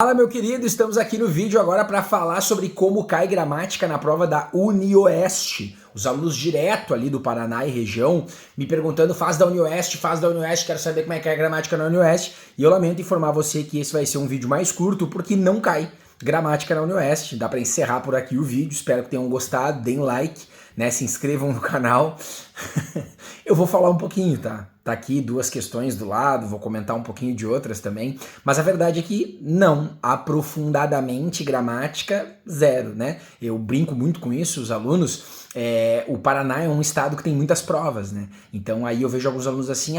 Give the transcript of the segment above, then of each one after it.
Fala, meu querido, estamos aqui no vídeo agora para falar sobre como cai gramática na prova da UniOeste. Os alunos direto ali do Paraná e região me perguntando, faz da UniOeste, quero saber como é que cai gramática na UniOeste. E eu lamento informar você que esse vai ser um vídeo mais curto porque não cai gramática na UniOeste. Dá para encerrar por aqui o vídeo, espero que tenham gostado, deem like, né, se inscrevam no canal. Eu vou falar um pouquinho, tá? Tá aqui duas questões do lado, vou comentar um pouquinho de outras também, mas a verdade é que não, aprofundadamente gramática, zero, né? Eu brinco muito com isso, os alunos, o Paraná é um estado que tem muitas provas, né? Então aí eu vejo alguns alunos assim,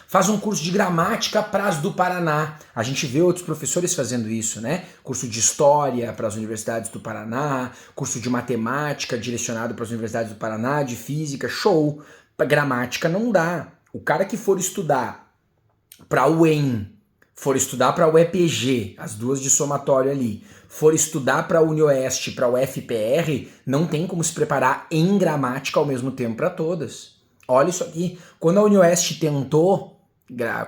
faz um curso de gramática para as do Paraná. A gente vê outros professores fazendo isso, né? Curso de História para as universidades do Paraná, curso de Matemática direcionado para as universidades do Paraná, de Física, show. Pra gramática não dá. O cara que for estudar para o UEM, for estudar para o EPG, as duas de somatório ali, for estudar para a UniOeste, para o FPR, não tem como se preparar em gramática ao mesmo tempo para todas. Olha isso aqui. Quando a UniOeste tentou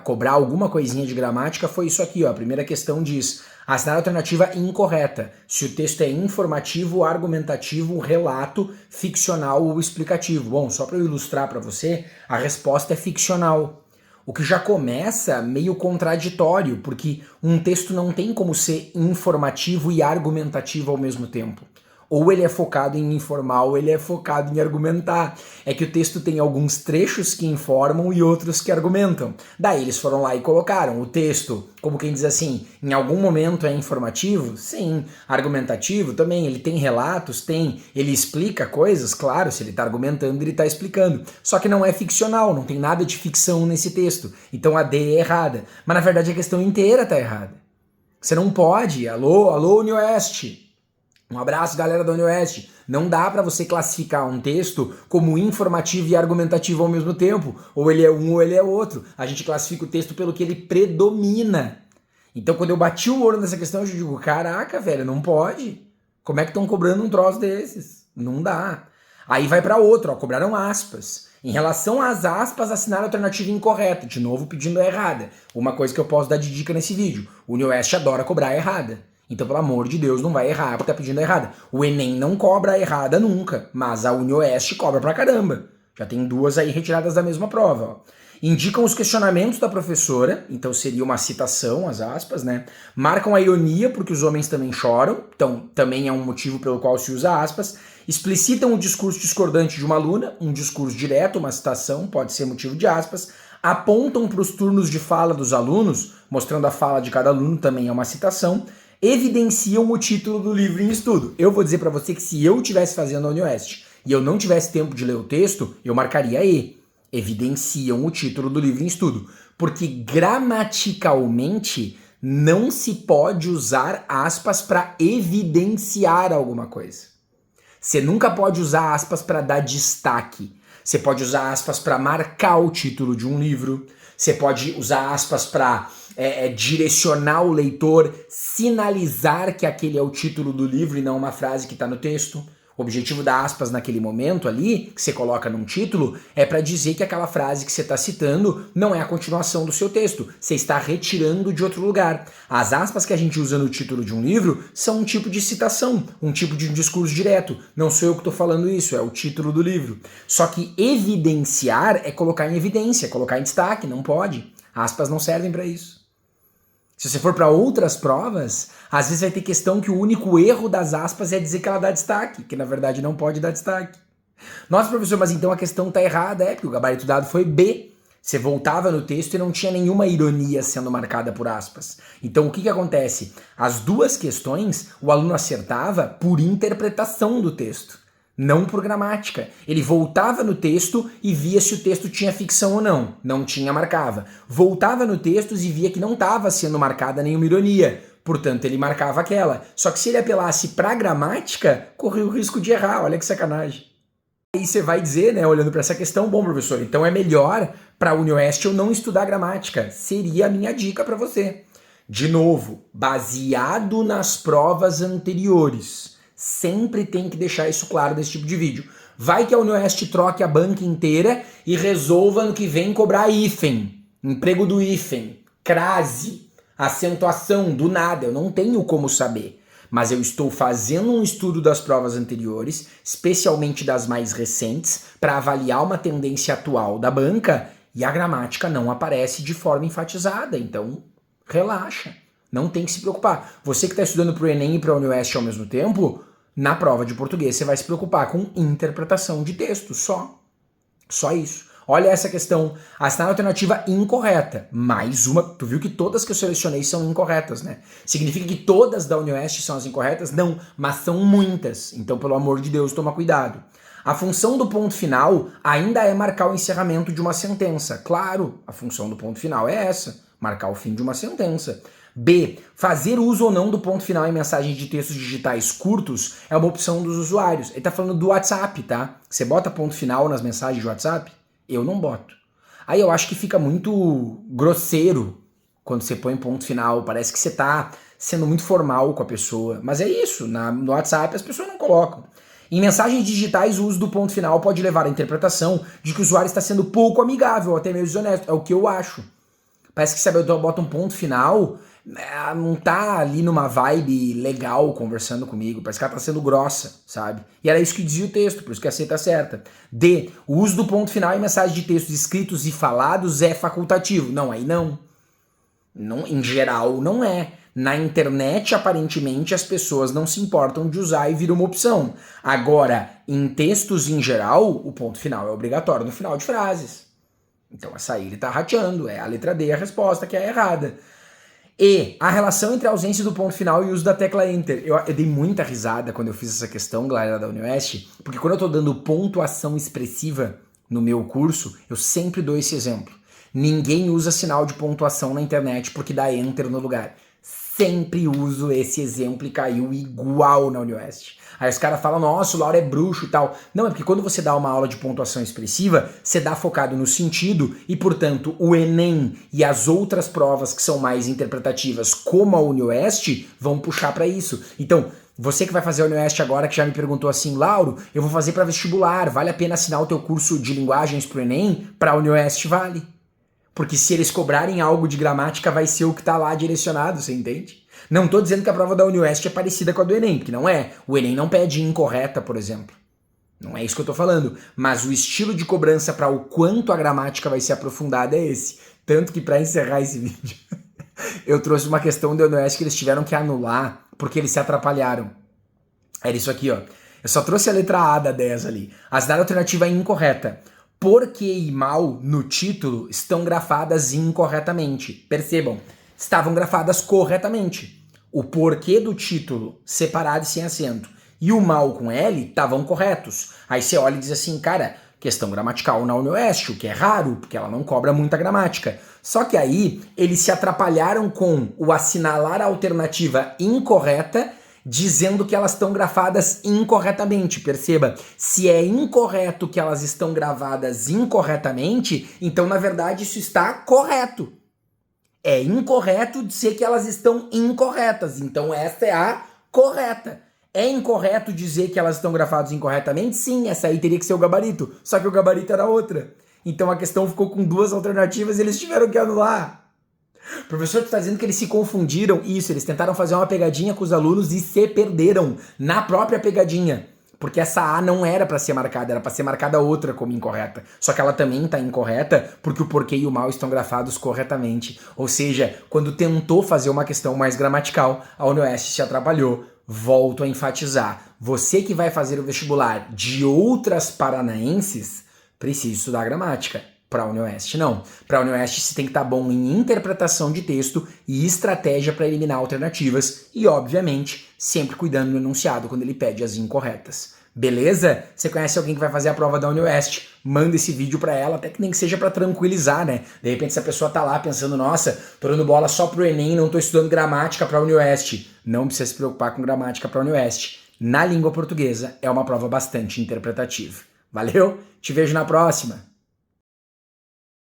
cobrar alguma coisinha de gramática, foi isso aqui, ó. A primeira questão diz: assinar a alternativa incorreta se o texto é informativo, argumentativo, relato, ficcional ou explicativo. Bom, só para eu ilustrar para você, a resposta é ficcional. O que já começa meio contraditório, porque um texto não tem como ser informativo e argumentativo ao mesmo tempo. Ou ele é focado em informar, ou ele é focado em argumentar. É que o texto tem alguns trechos que informam e outros que argumentam. Daí eles foram lá e colocaram o texto, como quem diz assim, em algum momento é informativo? Sim. Argumentativo também, ele tem relatos? Tem. Ele explica coisas? Claro, se ele está argumentando, ele está explicando. Só que não é ficcional, não tem nada de ficção nesse texto. Então a D é errada. Mas na verdade a questão inteira está errada. Você não pode, alô UniOeste. Um abraço, galera da UniOeste. Não dá para você classificar um texto como informativo e argumentativo ao mesmo tempo. Ou ele é um ou ele é outro. A gente classifica o texto pelo que ele predomina. Então, quando eu bati o olho nessa questão, eu digo, caraca, velho, não pode. Como é que estão cobrando um troço desses? Não dá. Aí vai para outro, ó, cobraram aspas. Em relação às aspas, assinar a alternativa incorreta. De novo, pedindo a errada. Uma coisa que eu posso dar de dica nesse vídeo. O UniOeste adora cobrar a errada. Então, pelo amor de Deus, não vai errar porque tá pedindo a errada. O Enem não cobra a errada nunca, mas a UniOeste cobra pra caramba. Já tem duas aí retiradas da mesma prova. Ó. Indicam os questionamentos da professora, então seria uma citação, as aspas, né? Marcam a ironia, porque os homens também choram, então também é um motivo pelo qual se usa aspas. Explicitam o discurso discordante de uma aluna, um discurso direto, uma citação, pode ser motivo de aspas. Apontam para os turnos de fala dos alunos, mostrando a fala de cada aluno, também é uma citação. Evidenciam o título do livro em estudo. Eu vou dizer para você que se eu estivesse fazendo a UniOeste e eu não tivesse tempo de ler o texto, eu marcaria E. Evidenciam o título do livro em estudo. Porque gramaticalmente não se pode usar aspas para evidenciar alguma coisa. Você nunca pode usar aspas para dar destaque. Você pode usar aspas para marcar o título de um livro. Você pode usar aspas para direcionar o leitor, sinalizar que aquele é o título do livro e não uma frase que está no texto. O objetivo da aspas naquele momento ali, que você coloca num título, é para dizer que aquela frase que você está citando não é a continuação do seu texto. Você está retirando de outro lugar. As aspas que a gente usa no título de um livro são um tipo de citação, um tipo de discurso direto. Não sou eu que estou falando isso, é o título do livro. Só que evidenciar é colocar em evidência, colocar em destaque, não pode. Aspas não servem para isso. Se você for para outras provas, às vezes vai ter questão que o único erro das aspas é dizer que ela dá destaque, que na verdade não pode dar destaque. Nossa, professor, mas então a questão está errada, porque o gabarito dado foi B. Você voltava no texto e não tinha nenhuma ironia sendo marcada por aspas. Então o que acontece? As duas questões o aluno acertava por interpretação do texto. Não por gramática. Ele voltava no texto e via se o texto tinha ficção ou não. Não tinha, marcava. Voltava no texto e via que não estava sendo marcada nenhuma ironia. Portanto, ele marcava aquela. Só que se ele apelasse para gramática, corria o risco de errar. Olha que sacanagem. Aí você vai dizer, né, olhando para essa questão, bom, professor, então é melhor para a UniOeste eu não estudar gramática. Seria a minha dica para você. De novo, baseado nas provas anteriores. Sempre tem que deixar isso claro nesse tipo de vídeo. Vai que a UniOeste troque a banca inteira e resolva no que vem cobrar hífen, emprego do hífen, crase. Acentuação, do nada, eu não tenho como saber. Mas eu estou fazendo um estudo das provas anteriores, especialmente das mais recentes, para avaliar uma tendência atual da banca, e a gramática não aparece de forma enfatizada. Então, relaxa. Não tem que se preocupar. Você que está estudando para o Enem e para a UniOeste ao mesmo tempo, na prova de português você vai se preocupar com interpretação de texto, só. Só isso. Olha essa questão, assinar a alternativa incorreta. Mais uma, tu viu que todas que eu selecionei são incorretas, né? Significa que todas da UniOeste são as incorretas? Não, mas são muitas. Então, pelo amor de Deus, toma cuidado. A função do ponto final ainda é marcar o encerramento de uma sentença. Claro, a função do ponto final é essa, marcar o fim de uma sentença. B. Fazer uso ou não do ponto final em mensagens de textos digitais curtos é uma opção dos usuários. Ele tá falando do WhatsApp, tá? Você bota ponto final nas mensagens de WhatsApp? Eu não boto. Aí eu acho que fica muito grosseiro quando você põe ponto final. Parece que você tá sendo muito formal com a pessoa. Mas é isso, no WhatsApp as pessoas não colocam. Em mensagens digitais, o uso do ponto final pode levar à interpretação de que o usuário está sendo pouco amigável, ou até meio desonesto. É o que eu acho. Parece que se a pessoa bota um ponto final, não tá ali numa vibe legal conversando comigo. Parece que ela tá sendo grossa, sabe? E era isso que dizia o texto, por isso que a C tá certa. D. O uso do ponto final em mensagens de textos escritos e falados é facultativo. Não, aí não. Em geral, não é. Na internet, aparentemente, as pessoas não se importam de usar e vira uma opção. Agora, em textos em geral, o ponto final é obrigatório no final de frases. Então essa aí ele tá rateando, é a letra D a resposta que é errada. E a relação entre a ausência do ponto final e o uso da tecla Enter. Eu dei muita risada quando eu fiz essa questão, galera da UniOeste, porque quando eu tô dando pontuação expressiva no meu curso, eu sempre dou esse exemplo. Ninguém usa sinal de pontuação na internet porque dá Enter no lugar. Sempre uso esse exemplo e caiu igual na UniOeste. Aí os caras falam, nossa, o Lauro é bruxo e tal. Não, é porque quando você dá uma aula de pontuação expressiva, você dá focado no sentido e, portanto, o Enem e as outras provas que são mais interpretativas, como a UniOeste, vão puxar para isso. Então, você que vai fazer a UniOeste agora, que já me perguntou assim, Lauro, eu vou fazer para vestibular, vale a pena assinar o teu curso de linguagens pro Enem? Para a UniOeste vale. Porque se eles cobrarem algo de gramática, vai ser o que tá lá direcionado, você entende? Não tô dizendo que a prova da UniOeste é parecida com a do Enem, porque não é. O Enem não pede incorreta, por exemplo. Não é isso que eu tô falando. Mas o estilo de cobrança para o quanto a gramática vai ser aprofundada é esse. Tanto que para encerrar esse vídeo, eu trouxe uma questão da UniOeste que eles tiveram que anular porque eles se atrapalharam. Era isso aqui, ó. Eu só trouxe a letra A da 10 ali. As da alternativa é incorreta. Porque e mal no título estão grafadas incorretamente. Percebam, estavam grafadas corretamente. O porquê do título separado e sem acento e o mal com L estavam corretos. Aí você olha e diz assim, cara, questão gramatical na UniOeste, o que é raro, porque ela não cobra muita gramática. Só que aí eles se atrapalharam com o assinalar a alternativa incorreta, dizendo que elas estão gravadas incorretamente. Perceba, se é incorreto que elas estão gravadas incorretamente, então na verdade isso está correto. É incorreto dizer que elas estão incorretas, então essa é a correta. É incorreto dizer que elas estão gravadas incorretamente? Sim, essa aí teria que ser o gabarito, só que o gabarito era outra. Então a questão ficou com duas alternativas e eles tiveram que anular. O professor está dizendo que eles se confundiram. Isso, eles tentaram fazer uma pegadinha com os alunos e se perderam na própria pegadinha. Porque essa A não era para ser marcada, era para ser marcada outra como incorreta. Só que ela também está incorreta porque o porquê e o mal estão grafados corretamente. Ou seja, quando tentou fazer uma questão mais gramatical, a UniOeste se atrapalhou. Volto a enfatizar. Você que vai fazer o vestibular de outras paranaenses, precisa estudar gramática. Para a UniOeste, não. Para a UniOeste, você tem que estar bom em interpretação de texto e estratégia para eliminar alternativas e, obviamente, sempre cuidando do enunciado quando ele pede as incorretas. Beleza? Você conhece alguém que vai fazer a prova da UniOeste? Manda esse vídeo para ela, até que nem que seja para tranquilizar, né? De repente, se a pessoa tá lá pensando, nossa, tô dando bola só pro Enem, não tô estudando gramática para a UniOeste. Não precisa se preocupar com gramática para a UniOeste. Na língua portuguesa, é uma prova bastante interpretativa. Valeu? Te vejo na próxima!